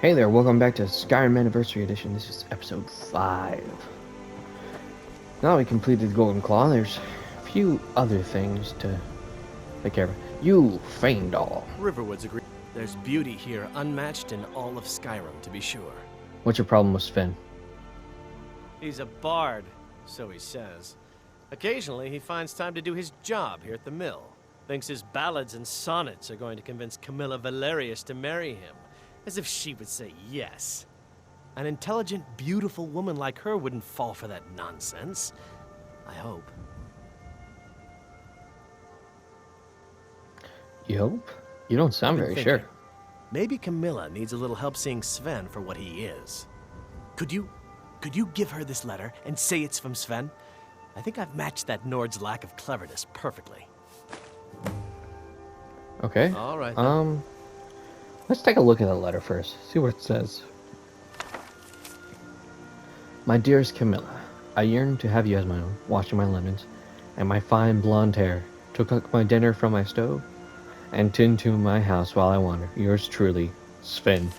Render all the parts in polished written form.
Hey there, welcome back to Skyrim Anniversary Edition. This is episode 5. Now we completed the Golden Claw, there's a few other things to take care of. You, Faendal. Riverwood's agree. There's beauty here unmatched in all of Skyrim, to be sure. What's your problem with Sven? He's a bard, so he says. Occasionally, he finds time to do his job here at the mill. Thinks his ballads and sonnets are going to convince Camilla Valerius to marry him. As if she would say yes. An intelligent, beautiful woman like her wouldn't fall for that nonsense. I hope. You hope? You don't sound very sure. Maybe Camilla needs a little help seeing Sven for what he is. Could you give her this letter and say it's from Sven? I think I've matched that Nord's lack of cleverness perfectly. Okay. All right, then. Let's take a look at the letter first. See what it says. My dearest Camilla, I yearn to have you as my own, washing my lemons, and my fine blonde hair, to cook my dinner from my stove, and tend to my house while I wander. Yours truly, Sven.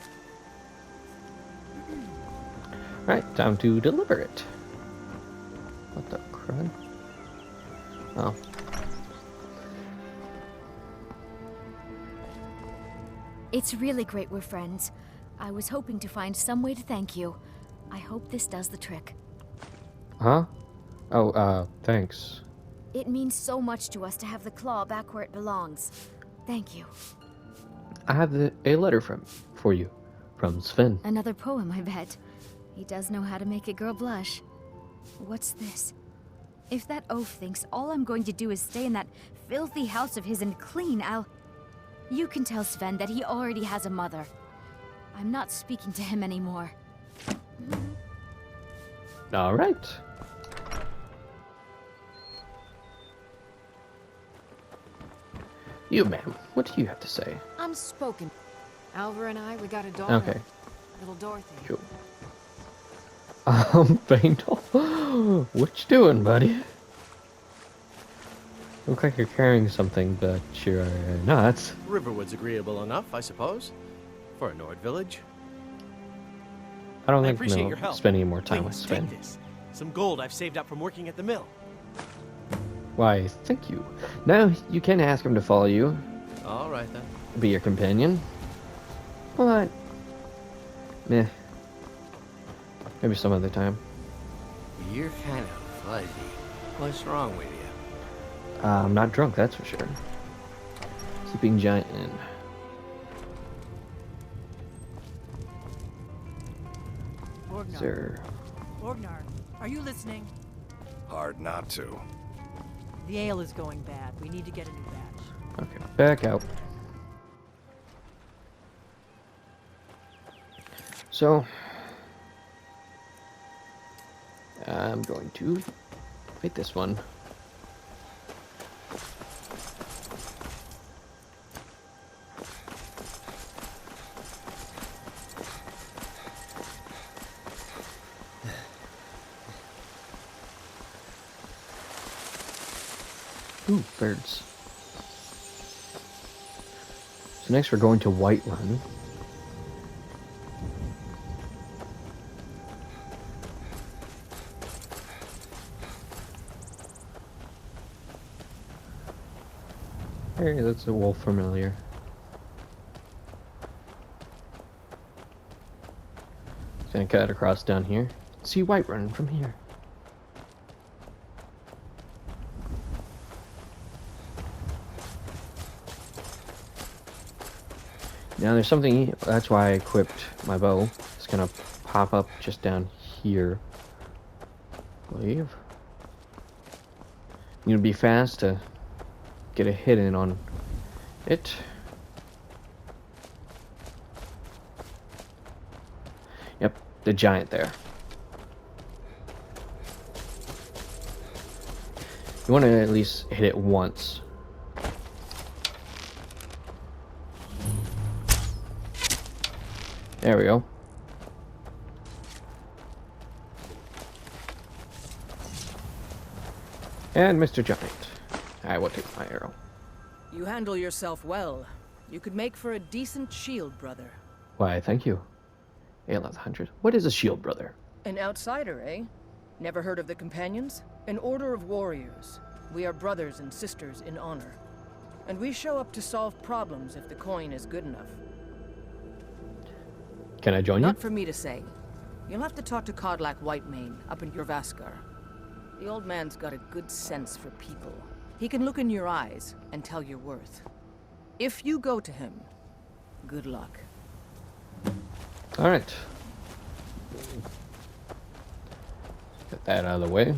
Alright, time to deliver it. What the crud? Oh. It's really great we're friends. I was hoping to find some way to thank you. I hope this does the trick. Huh? Oh, thanks. It means so much to us to have the claw back where it belongs. Thank you. I have a letter for you, from Sven. Another poem, I bet. He does know how to make a girl blush. What's this? If that oaf thinks all I'm going to do is stay in that filthy house of his and clean, You can tell Sven that he already has a mother. I'm not speaking to him anymore. All right. You, ma'am, what do you have to say? I'm spoken. Alvar and I, we got a daughter. Okay. Little Dorothy. Cool. Faendal, what you doing, buddy? Look like you're carrying something, but you're not. Riverwood's agreeable enough, I suppose, for a Nord village. I don't I think appreciate no your help. spending more time with Please, Sven. take this. Some gold I've saved up from working at the mill. Why, thank you. Now, you can ask him to follow you, All right, then. be your companion. But, meh. Maybe some other time. You're kind of fuzzy. What's wrong with you? I'm not drunk, that's for sure. Sleeping giant inn. Sir. Orgnar, are you listening? Hard not to. The ale is going bad. We need to get a new batch. Okay, back out. So, I'm going to fight this one. Ooh, birds. So next we're going to Whiterun. Hey, that's a wolf familiar. Gonna cut across down here. See Whiterun from here. Now there's something, that's why I equipped my bow. It's gonna pop up just down here, I believe. You need to be fast to get a hit in on it. Yep, the giant there. You want to at least hit it once. There we go. And Mr. Giant. I will take my arrow. You handle yourself well. You could make for a decent shield, brother. Why, thank you. Hail of the 100. What is a shield, brother? An outsider, eh? Never heard of the Companions? An order of warriors. We are brothers and sisters in honor. And we show up to solve problems if the coin is good enough. Can I join Not you? for me to say. You'll have to talk to Codlac Whitemane up in Jorvaskar. The old man's got a good sense for people. He can look in your eyes and tell your worth. If you go to him, good luck. Alright. Get that out of the way.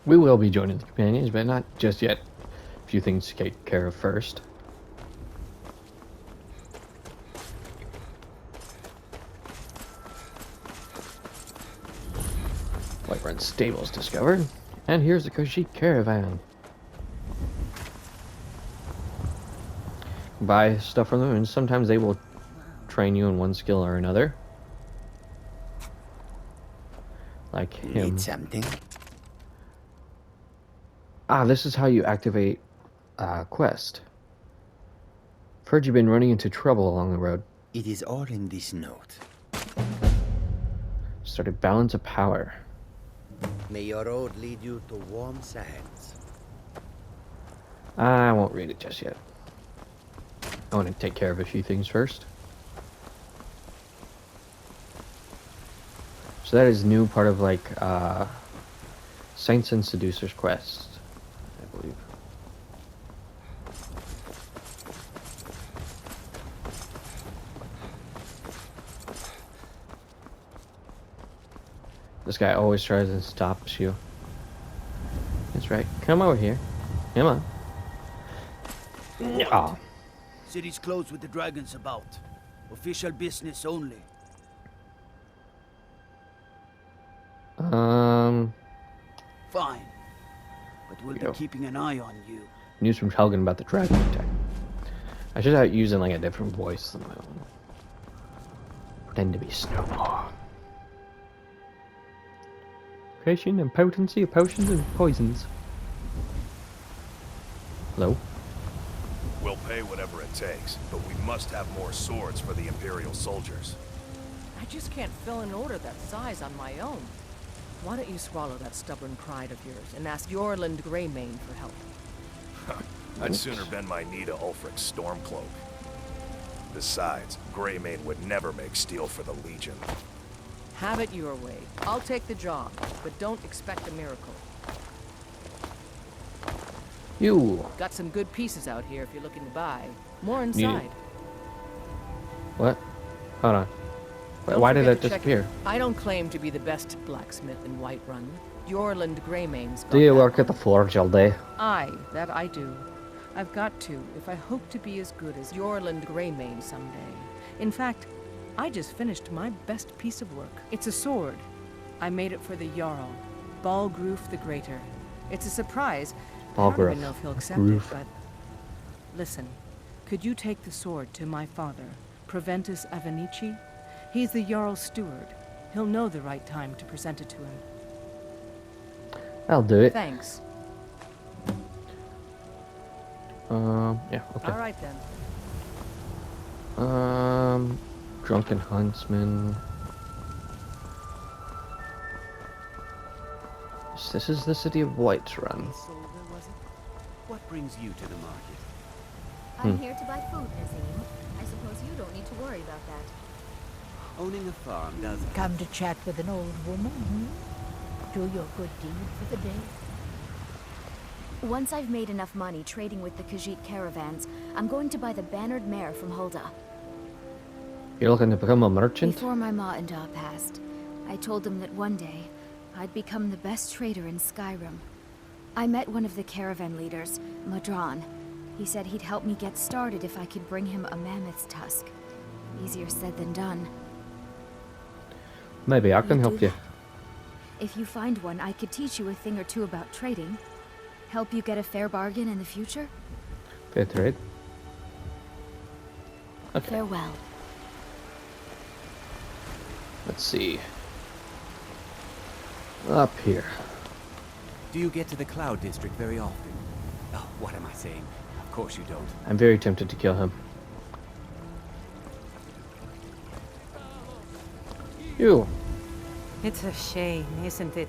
We will be joining the companions, but not just yet. A few things to take care of first. Whiterun stables discovered. And here's the Khajiit caravan. Buy stuff from them, and sometimes they will train you in one skill or another. Like him. Need something? Ah, this is how you activate quest. Heard you've been running into trouble along the road. It is all in this note. Started balance of power. May your road lead you to warm sands. I won't read it just yet. I want to take care of a few things first. So that is new part of like Saints and Seducers quest, I believe. This guy always tries and stops you. That's right. Come over here. Come on. Oh. City's closed with the dragons about. Official business only. Fine. But we'll be keeping an eye on you. News from Helgen about the dragon attack. I should start using like a different voice than my own. Pretend to be Snowpaw. Creation and potency of potions and poisons. Hello? We'll pay whatever it takes, but we must have more swords for the Imperial soldiers. I just can't fill an order that size on my own. Why don't you swallow that stubborn pride of yours and ask Yorland Greymane for help? I'd sooner bend my knee to Ulfric's Stormcloak. Besides, Greymane would never make steel for the Legion. Have it your way. I'll take the job, but don't expect a miracle. You. Got some good pieces out here if you're looking to buy. More inside. What? Hold on. Don't Why did forget that to check disappear? it. I don't claim to be the best blacksmith in Whiterun. Yorland Greymane's got Do you that work one. at the forge all day? Aye, that I do. I've got to, if I hope to be as good as Yorland Greymane someday. In fact, I just finished my best piece of work. It's a sword. I made it for the Jarl, Balgruf the Greater. It's a surprise. I don't even know if he'll accept it, but... Listen, could you take the sword to my father, Proventus Avenici? He's the Jarl's steward. He'll know the right time to present it to him. I'll do it. Thanks. Yeah, okay. All right then. Drunken Huntsman. This is the city of Whiterun. What brings you to the market? I'm here to buy food, Nazim. I suppose you don't need to worry about that. Owning a farm does... Come to chat with an old woman, Do your good deed for the day. Once I've made enough money trading with the Khajiit caravans, I'm going to buy the bannered mare from Hulda. You're looking to become a merchant? Before my ma and Da passed, I told them that one day, I'd become the best trader in Skyrim. I met one of the caravan leaders, Madron. He said he'd help me get started if I could bring him a mammoth's tusk. Easier said than done. Maybe I can help you. If you find one, I could teach you a thing or two about trading. Help you get a fair bargain in the future? Fair trade. Okay. Farewell. Let's see. Up here. Do you get to the Cloud District very often? Oh, what am I saying? Of course you don't. I'm very tempted to kill him. You, It's a shame, isn't it?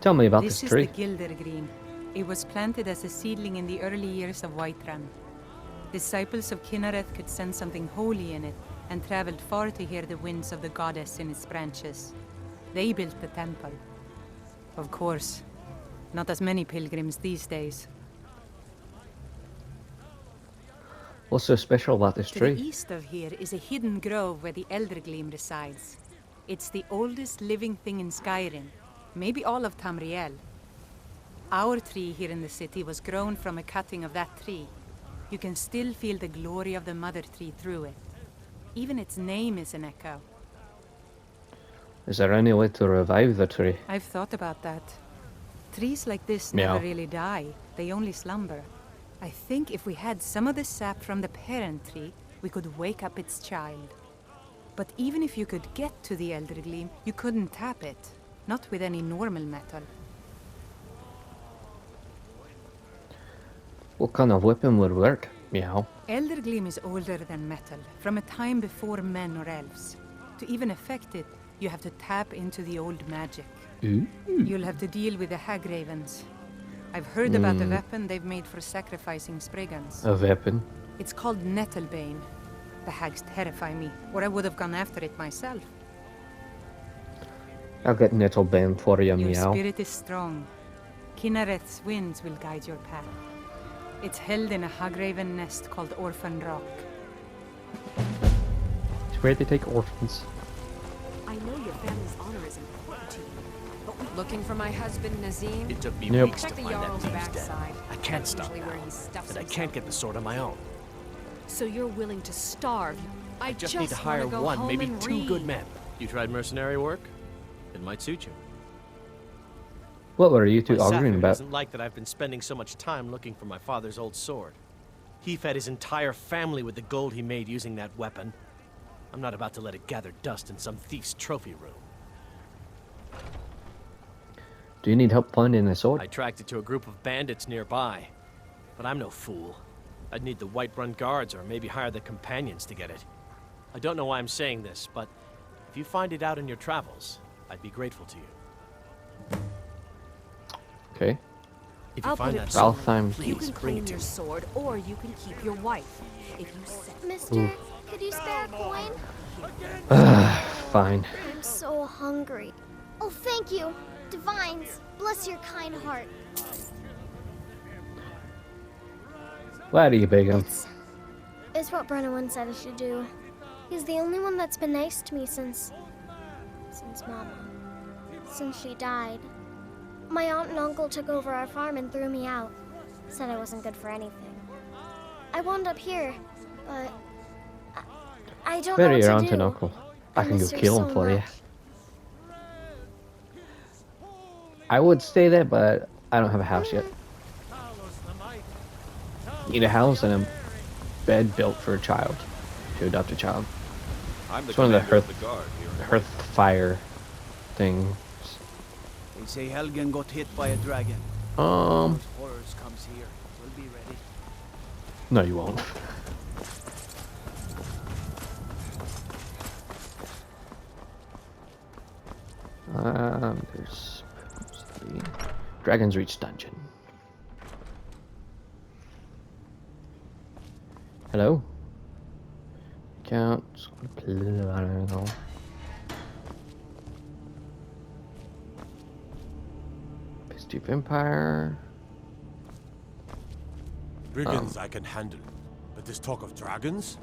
tell me about This this is tree. the Gildergreen. It was planted as a seedling in the early years of Whiterun. Disciples of Kynareth could sense something holy in it, and traveled far to hear the winds of the goddess in its branches. They built the temple. Of course, not as many pilgrims these days. What's so special about this To the tree? east of here is a hidden grove where the Eldergleam resides. It's the oldest living thing in Skyrim, maybe all of Tamriel. Our tree here in the city was grown from a cutting of that tree. You can still feel the glory of the mother tree through it. Even its name is an echo. Is there any way to revive the tree? I've thought about that. Trees like this Meow. never really die, they only slumber. I think if we had some of the sap from the parent tree, we could wake up its child. But even if you could get to the Eldergleam, you couldn't tap it. Not with any normal metal. What kind of weapon would work? Meow. Eldergleam is older than metal, from a time before men or elves. To even affect it, you have to tap into the old magic. Ooh. You'll have to deal with the Hagravens. I've heard about the weapon they've made for sacrificing Spriggans. A weapon? It's called Nettlebane. The hags terrify me, or I would have gone after it myself. I'll get Nettlebane for you, Your meow. spirit is strong. Kynareth's winds will guide your path. It's held in a Hagraven nest called Orphan Rock. It's where they take orphans. I know your family's honor is important to you, but looking for my husband Nazim? It took me Nope. weeks to Check the find that Jarl's thieves' den. backside. I can't stop Usually now, where he stuffs and I himself. can't get the sword on my own. So you're willing to starve? I just need to hire wanna go one, home maybe and two good read. men. You tried mercenary work? It might suit you. What were you two My arguing Sapphire about? doesn't like that I've been spending so much time looking for my father's old sword. He fed his entire family with the gold he made using that weapon. I'm not about to let it gather dust in some thief's trophy room. Do you need help finding the sword? I tracked it to a group of bandits nearby. But I'm no fool. I'd need the Whiterun guards or maybe hire the companions to get it. I don't know why I'm saying this, but if you find it out in your travels, I'd be grateful to you. Okay. If you I'll find put it that I'll sword, find. please You can bring claim it to your me. sword, or you can keep your wife. If you set. Mister, could you spare a coin? Fine. I'm so hungry. Oh, thank you. Divines, bless your kind heart. Why do you beg him? It's what Brennan said I should do. He's the only one that's been nice to me since Mama. Since she died. My aunt and uncle took over our farm and threw me out. Said I wasn't good for anything. I wound up here, but I don't know Where are what your to aunt do. and uncle? I can go miss her kill them so for you. much. I would stay there, but I don't have a house yet. Need a house and a bed built for a child, to adopt a child. It's one of the hearth fire things. They say Helgen got hit by a dragon. Um, Horrors comes here. We'll be ready. no, you won't. There's the Dragon's Reach dungeon. Hello? Can't. I don't know. Pisty Empire. Brigands I can handle, but this talk of dragons?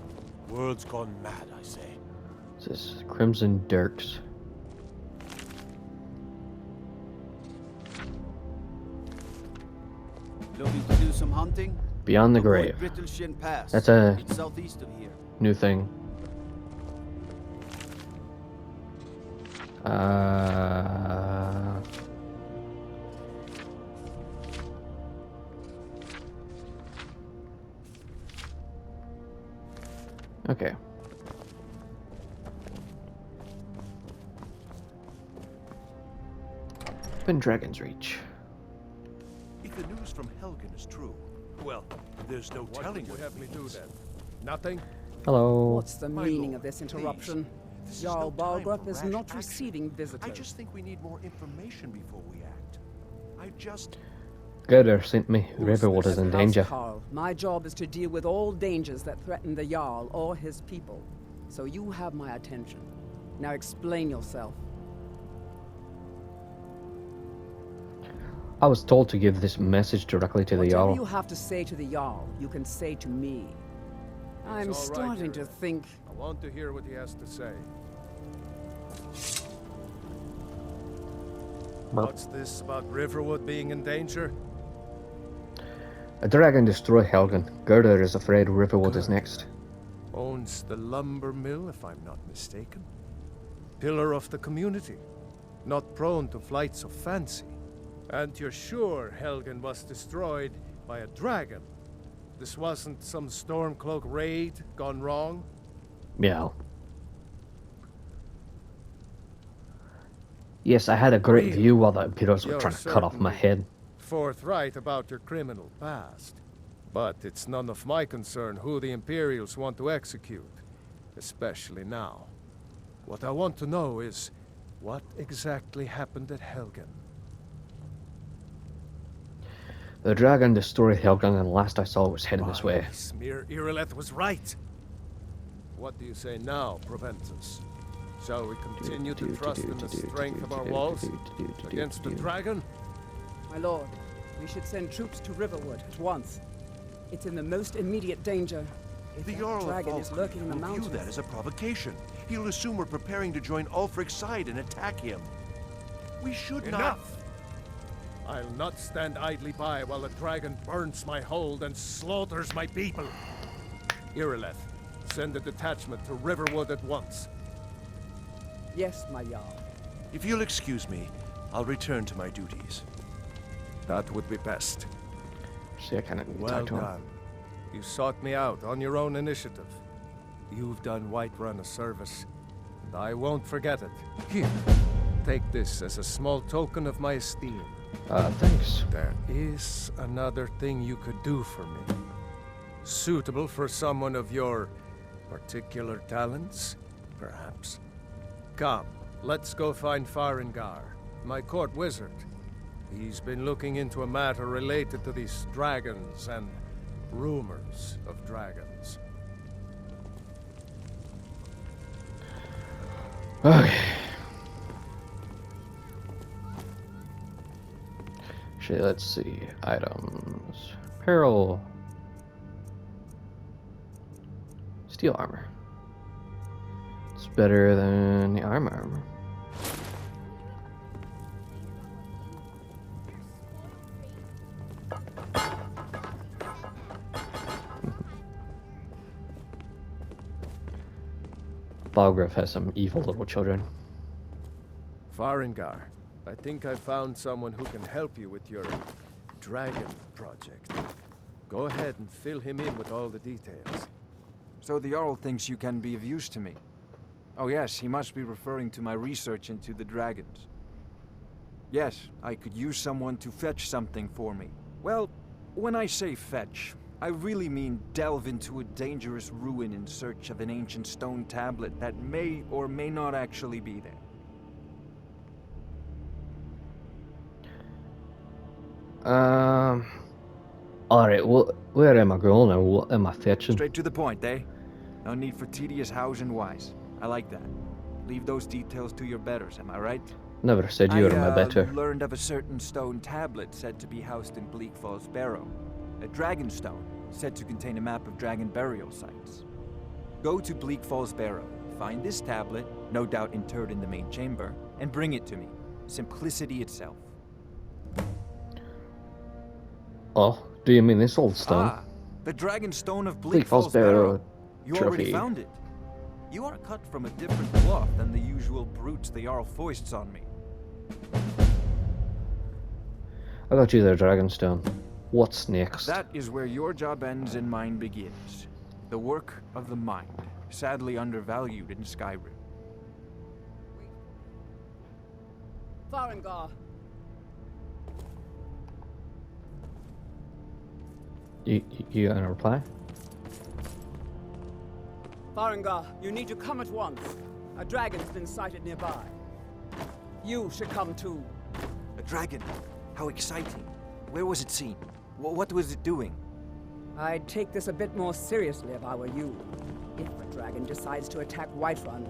World's gone mad, I say. This is Crimson Dirks. Looking to do some hunting? Beyond the Avoid Grave. Brittleshin Pass. That's a It's southeast of here. new thing. Okay. Open Dragon's Reach. If the news from Helgen is true, well, there's no telling what have me do then? Nothing? Hello. What's the meaning of this interruption? Jarl Balgrup is not receiving visitors. I just think we need more information before we act. I just... Gerdur sent me. Who's Riverwater this? is in House danger. Carl. My job is to deal with all dangers that threaten the Jarl or his people. So you have my attention. Now explain yourself. I was told to give this message directly to the Whatever Jarl. you have to say to the Jarl, you can say to me. I'm It's all right, starting to Jarl. think... I want to hear what he has to say. What's this about Riverwood being in danger? A dragon destroyed Helgen. Gerdur is afraid Riverwood is next. Owns the lumber mill, if I'm not mistaken. Pillar of the community. Not prone to flights of fancy. And you're sure Helgen was destroyed by a dragon? This wasn't some Stormcloak raid gone wrong? Yeah. Yes, I had a great Really? view while the Imperials were You're trying to cut off my certainly head. forthright about your criminal past. But it's none of my concern who the Imperials want to execute. Especially now. What I want to know is, what exactly happened at Helgen? The dragon destroyed Helgen, and the last I saw was heading this way. Smear Irileth was right. What do you say now, Proventus? Shall we continue to trust in the strength of our walls against the dragon? My lord, we should send troops to Riverwood at once. It's in the most immediate danger. If The that Jarl of dragon is Falkreath lurking in the will view mountains... that as a provocation. He'll assume we're preparing to join Ulfric's side and attack him. We should not... Enough! I'll not stand idly by while the dragon burns my hold and slaughters my people. Irileth, send a detachment to Riverwood at once. Yes, my Jarl. If you'll excuse me, I'll return to my duties. That would be best. See, I kind of need to Well talk to him. done. You sought me out on your own initiative. You've done Whiterun a service, and I won't forget it. Here, take this as a small token of my esteem. Thanks. There is another thing you could do for me. Suitable for someone of your particular talents, perhaps. Come, let's go find Farengar, my court wizard. He's been looking into a matter related to these dragons and rumors of dragons. Okay. Shit, let's see. Items. Apparel. Steel armor. It's better than the armor. Balgrup has some evil little children. Farengar, I think I found someone who can help you with your dragon project. Go ahead and fill him in with all the details. So the Jarl thinks you can be of use to me. Oh yes, he must be referring to my research into the dragons. Yes, I could use someone to fetch something for me. Well, when I say fetch, I really mean delve into a dangerous ruin in search of an ancient stone tablet that may or may not actually be there. Alright, well, where am I going and what am I fetching? Straight to the point, eh? No need for tedious hows and whys. I like that. Leave those details to your betters, am I right? Never said you were my better. Learned of a certain stone tablet said to be housed in Bleak Falls Barrow. A dragon stone, said to contain a map of dragon burial sites. Go to Bleak Falls Barrow, find this tablet, no doubt interred in the main chamber, and bring it to me. Simplicity itself. Oh, do you mean this old stone? Ah, the dragon stone of Bleak Falls Barrow You trophy. already found it. You are cut from a different cloth than the usual brutes the Jarl foists on me. I got you there, Dragonstone. What's next? That is where your job ends and mine begins. The work of the mind, sadly undervalued in Skyrim. Farengar! You gonna reply? Farengar, you need to come at once. A dragon's been sighted nearby. You should come too. A dragon? How exciting. Where was it seen? What was it doing? I'd take this a bit more seriously if I were you. If a dragon decides to attack Whiterun,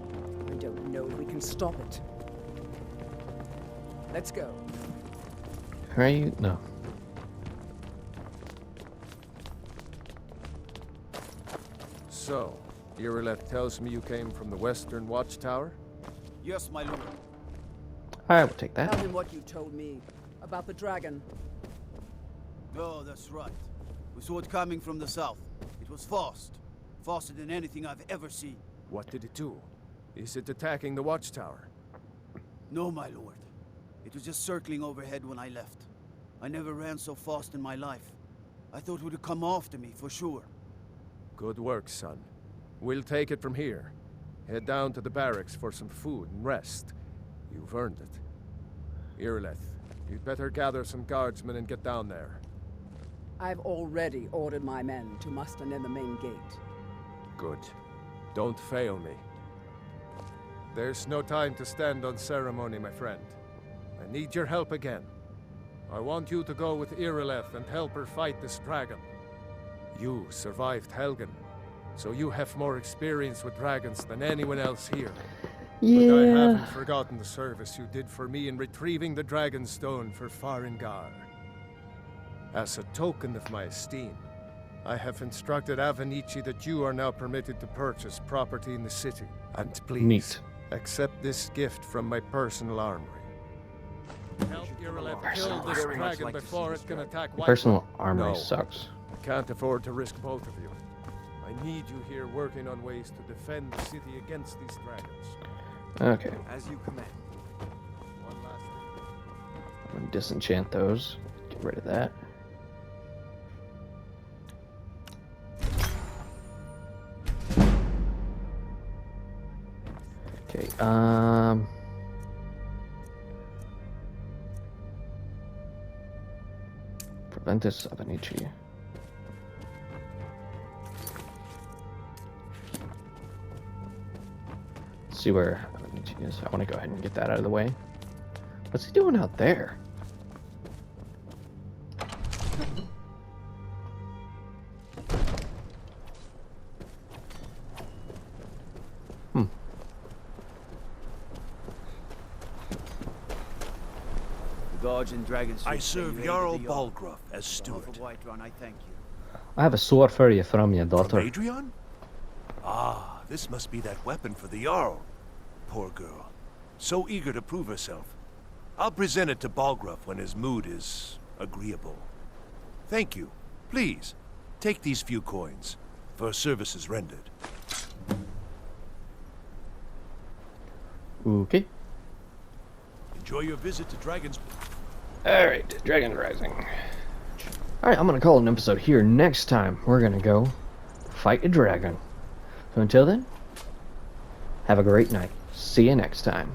I don't know if we can stop it. Let's go. Are you? No. So, Irileth tells me you came from the Western Watchtower? Yes, my lord. I will take that. Tell him what you told me about the dragon. Oh, that's right. We saw it coming from the south. It was fast. Faster than anything I've ever seen. What did it do? Is it attacking the Watchtower? No, my lord. It was just circling overhead when I left. I never ran so fast in my life. I thought it would come after me, for sure. Good work, son. We'll take it from here. Head down to the barracks for some food and rest. You've earned it. Irileth, you'd better gather some guardsmen and get down there. I've already ordered my men to muster near the main gate. Good. Don't fail me. There's no time to stand on ceremony, my friend. I need your help again. I want you to go with Irileth and help her fight this dragon. You survived Helgen, so you have more experience with dragons than anyone else here. Yeah. But I haven't forgotten the service you did for me in retrieving the dragon stone for Farengar. As a token of my esteem, I have instructed Avenici that you are now permitted to purchase property in the city. And please, accept this gift from my personal armory. Help Irileth kill this dragon before it can attack Whiterun. Personal armory No, sucks. I can't afford to risk both of you. I need you here working on ways to defend the city against these dragons. Okay. As you command. One last thing. I'm gonna disenchant those. Get rid of that. Okay, Preventus Avenici. See where Avenici is. I want to go ahead and get that out of the way. What's he doing out there? Guards and dragons. I serve Jarl Balgruuf as steward. For Whiterun, I thank you. I have a sword for you from your daughter. From Adrian? Ah, this must be that weapon for the Jarl. Poor girl. So eager to prove herself. I'll present it to Balgruuf when his mood is agreeable. Thank you. Please, take these few coins for services rendered. Okay. Enjoy your visit to Dragon's... Alright, Dragon Rising. Alright, I'm gonna call it an episode here. Next time, we're gonna go fight a dragon. So until then, have a great night. See you next time.